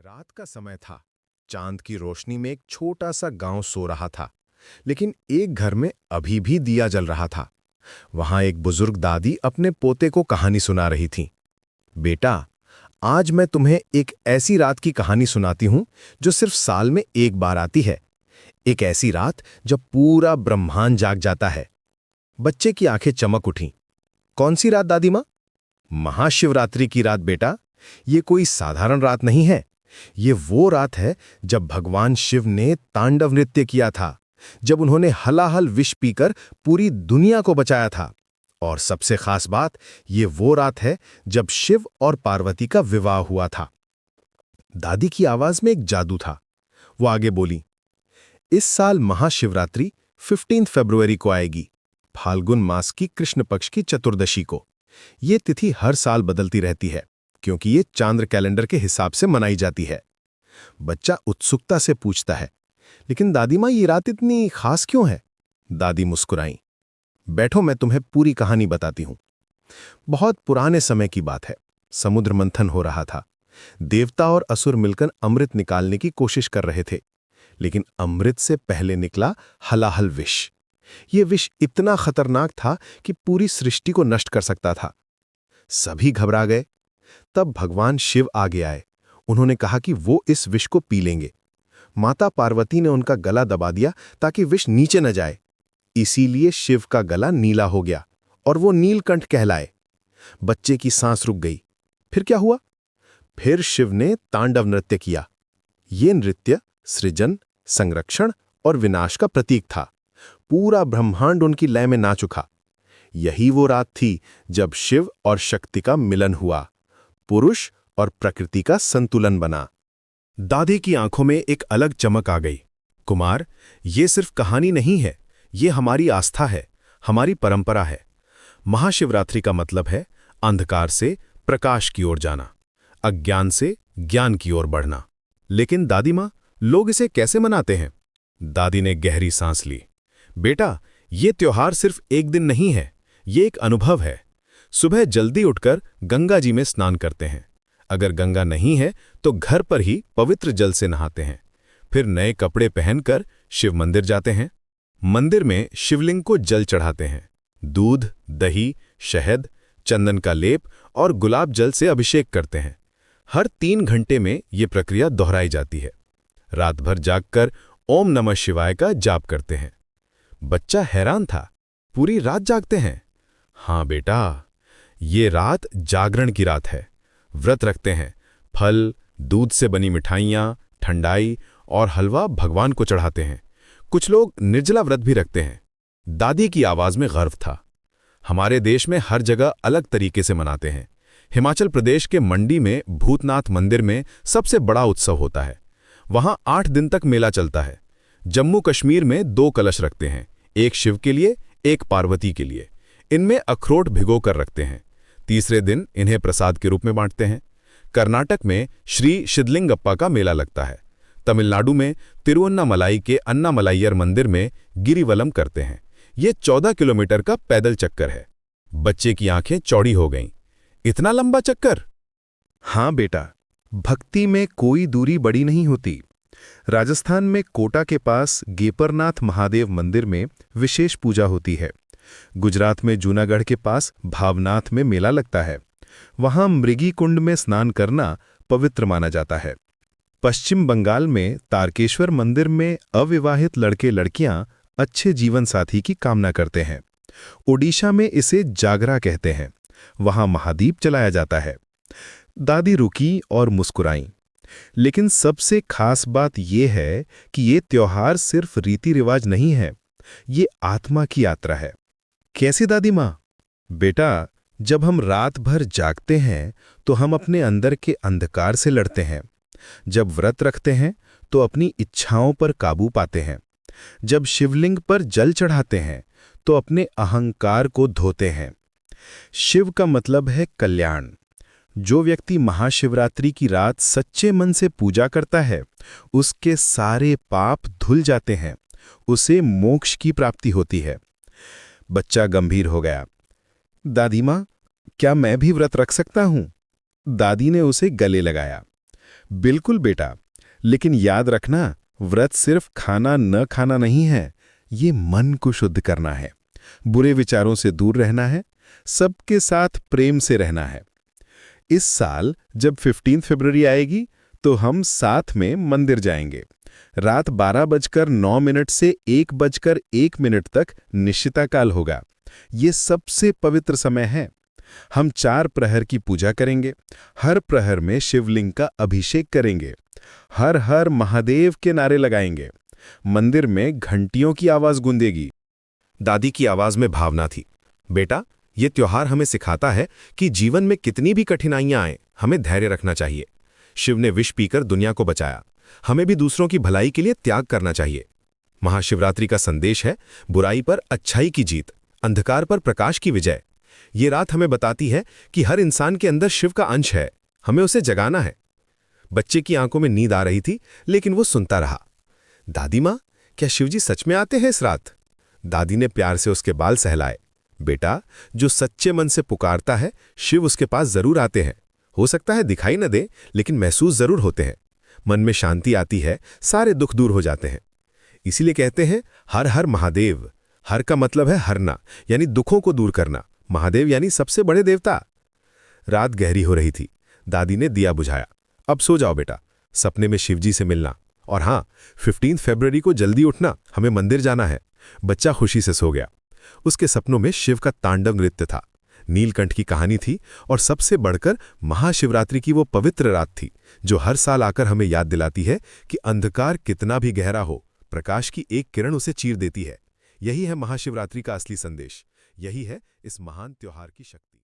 रात का समय था। चांद की रोशनी में एक छोटा सा गांव सो रहा था, लेकिन एक घर में अभी भी दिया जल रहा था। वहां एक बुजुर्ग दादी अपने पोते को कहानी सुना रही थी। बेटा, आज मैं तुम्हें एक ऐसी रात की कहानी सुनाती हूं जो सिर्फ साल में एक बार आती है। एक ऐसी रात जब पूरा ब्रह्मांड जाग जाता है। बच्चे की आंखें चमक उठीं। कौन सी रात दादी मां? महाशिवरात्रि की रात बेटा। ये कोई साधारण रात नहीं है। ये वो रात है जब भगवान शिव ने तांडव नृत्य किया था, जब उन्होंने हलाहल विष पीकर पूरी दुनिया को बचाया था। और सबसे खास बात, ये वो रात है जब शिव और पार्वती का विवाह हुआ था। दादी की आवाज में एक जादू था। वो आगे बोली, इस साल महाशिवरात्रि 15 फरवरी को आएगी, फाल्गुन मास की कृष्ण पक्ष की चतुर्दशी को। ये तिथि हर साल बदलती रहती है, क्योंकि ये चांद्र कैलेंडर के हिसाब से मनाई जाती है। बच्चा उत्सुकता से पूछता है, लेकिन दादी माँ, ये रात इतनी खास क्यों है? दादी मुस्कुराई। बैठो, मैं तुम्हें पूरी कहानी बताती हूं। बहुत पुराने समय की बात है। समुद्र मंथन हो रहा था। देवता और असुर मिलकर अमृत निकालने की कोशिश कर रहे थे, लेकिन अमृत से पहले निकला हलाहल विष। ये विष इतना खतरनाक था कि पूरी सृष्टि को नष्ट कर सकता था। सभी घबरा गए। तब भगवान शिव आगे आए। उन्होंने कहा कि वो इस विष को पी लेंगे। माता पार्वती ने उनका गला दबा दिया ताकि विष नीचे न जाए। इसीलिए शिव का गला नीला हो गया और वो नीलकंठ कहलाए। बच्चे की सांस रुक गई। फिर क्या हुआ? फिर शिव ने तांडव नृत्य किया। ये नृत्य सृजन, संरक्षण और विनाश का प्रतीक था। पूरा ब्रह्मांड उनकी लय में नाच उठा। यही वो रात थी जब शिव और शक्ति का मिलन हुआ, पुरुष और प्रकृति का संतुलन बना। दादी की आंखों में एक अलग चमक आ गई। कुमार, ये सिर्फ कहानी नहीं है, ये हमारी आस्था है, हमारी परंपरा है। महाशिवरात्रि का मतलब है अंधकार से प्रकाश की ओर जाना, अज्ञान से ज्ञान की ओर बढ़ना। लेकिन दादी माँ, लोग इसे कैसे मनाते हैं? दादी ने गहरी सांस ली। बेटा, ये त्योहार सिर्फ एक दिन नहीं है, ये एक अनुभव है। सुबह जल्दी उठकर गंगा जी में स्नान करते हैं। अगर गंगा नहीं है तो घर पर ही पवित्र जल से नहाते हैं। फिर नए कपड़े पहनकर शिव मंदिर जाते हैं। मंदिर में शिवलिंग को जल चढ़ाते हैं। दूध, दही, शहद, चंदन का लेप और गुलाब जल से अभिषेक करते हैं। हर 3 घंटे में ये प्रक्रिया दोहराई जाती है। रात भर जागकर ओम नमः शिवाय का जाप करते हैं। बच्चा हैरान था, पूरी रात जागते हैं? हाँ बेटा, ये रात जागरण की रात है। व्रत रखते हैं। फल, दूध से बनी मिठाइयाँ, ठंडाई और हलवा भगवान को चढ़ाते हैं। कुछ लोग निर्जला व्रत भी रखते हैं। दादी की आवाज में गर्व था। हमारे देश में हर जगह अलग तरीके से मनाते हैं। हिमाचल प्रदेश के मंडी में भूतनाथ मंदिर में सबसे बड़ा उत्सव होता है। वहां 8 दिन तक मेला चलता है। जम्मू कश्मीर में 2 कलश रखते हैं, एक शिव के लिए, एक पार्वती के लिए। इनमें अखरोट भिगो कर रखते हैं। तीसरे दिन इन्हें प्रसाद के रूप में बांटते हैं। कर्नाटक में श्री शिदलिंगप्पा का मेला लगता है। तमिलनाडु में तिरुवन्नामलाई के अन्नामलाइयर मंदिर में गिरिवलम करते हैं। ये 14 किलोमीटर का पैदल चक्कर है। बच्चे की आंखें चौड़ी हो गईं। इतना लंबा चक्कर? हाँ बेटा, भक्ति में कोई दूरी बड़ी नहीं होती। राजस्थान में कोटा के पास गेपरनाथ महादेव मंदिर में विशेष पूजा होती है। गुजरात में जूनागढ़ के पास भावनाथ में मेला लगता है। वहां मृगी कुंड में स्नान करना पवित्र माना जाता है। पश्चिम बंगाल में तारकेश्वर मंदिर में अविवाहित लड़के लड़कियां अच्छे जीवन साथी की कामना करते हैं। ओडिशा में इसे जागरा कहते हैं। वहां महादीप जलाया जाता है। दादी रुकी और मुस्कुराईं। लेकिन सबसे खास बात यह है कि ये त्योहार सिर्फ रीति रिवाज नहीं है, ये आत्मा की यात्रा है। कैसी दादी माँ? बेटा, जब हम रात भर जागते हैं तो हम अपने अंदर के अंधकार से लड़ते हैं। जब व्रत रखते हैं तो अपनी इच्छाओं पर काबू पाते हैं। जब शिवलिंग पर जल चढ़ाते हैं तो अपने अहंकार को धोते हैं। शिव का मतलब है कल्याण। जो व्यक्ति महाशिवरात्रि की रात सच्चे मन से पूजा करता है, उसके सारे पाप धुल जाते हैं। उसे मोक्ष की प्राप्ति होती है। बच्चा गंभीर हो गया। दादी माँ, क्या मैं भी व्रत रख सकता हूं? दादी ने उसे गले लगाया। बिल्कुल बेटा, लेकिन याद रखना, व्रत सिर्फ खाना न खाना नहीं है, ये मन को शुद्ध करना है, बुरे विचारों से दूर रहना है, सबके साथ प्रेम से रहना है। इस साल जब 15 फरवरी आएगी तो हम साथ में मंदिर जाएंगे। रात 12:09 से 1:01 तक निश्चिता काल होगा। ये सबसे पवित्र समय है। हम 4 प्रहर की पूजा करेंगे। हर प्रहर में शिवलिंग का अभिषेक करेंगे। हर हर महादेव के नारे लगाएंगे। मंदिर में घंटियों की आवाज गूंजेगी। दादी की आवाज में भावना थी। बेटा, ये त्योहार हमें सिखाता है कि जीवन में कितनी भी कठिनाइयां आएं, हमें धैर्य रखना चाहिए। शिव ने विष पीकर दुनिया को बचाया, हमें भी दूसरों की भलाई के लिए त्याग करना चाहिए। महाशिवरात्रि का संदेश है बुराई पर अच्छाई की जीत, अंधकार पर प्रकाश की विजय। ये रात हमें बताती है कि हर इंसान के अंदर शिव का अंश है, हमें उसे जगाना है। बच्चे की आंखों में नींद आ रही थी, लेकिन वो सुनता रहा। दादी माँ, क्या शिवजी सच में आते हैं इस रात? दादी ने प्यार से उसके बाल सहलाए। बेटा, जो सच्चे मन से पुकारता है, शिव उसके पास जरूर आते हैं। हो सकता है दिखाई न दे, लेकिन महसूस जरूर होते हैं। मन में शांति आती है, सारे दुख दूर हो जाते हैं। इसीलिए कहते हैं हर हर महादेव। हर का मतलब है हरना, यानी दुखों को दूर करना। महादेव यानी सबसे बड़े देवता। रात गहरी हो रही थी। दादी ने दिया बुझाया। अब सो जाओ बेटा, सपने में शिवजी से मिलना। और हाँ, 15 फरवरी को जल्दी उठना, हमें मंदिर जाना है। बच्चा खुशी से सो गया। उसके सपनों में शिव का तांडव नृत्य था, नीलकंठ की कहानी थी, और सबसे बढ़कर महाशिवरात्रि की वो पवित्र रात थी जो हर साल आकर हमें याद दिलाती है कि अंधकार कितना भी गहरा हो, प्रकाश की एक किरण उसे चीर देती है। यही है महाशिवरात्रि का असली संदेश। यही है इस महान त्योहार की शक्ति।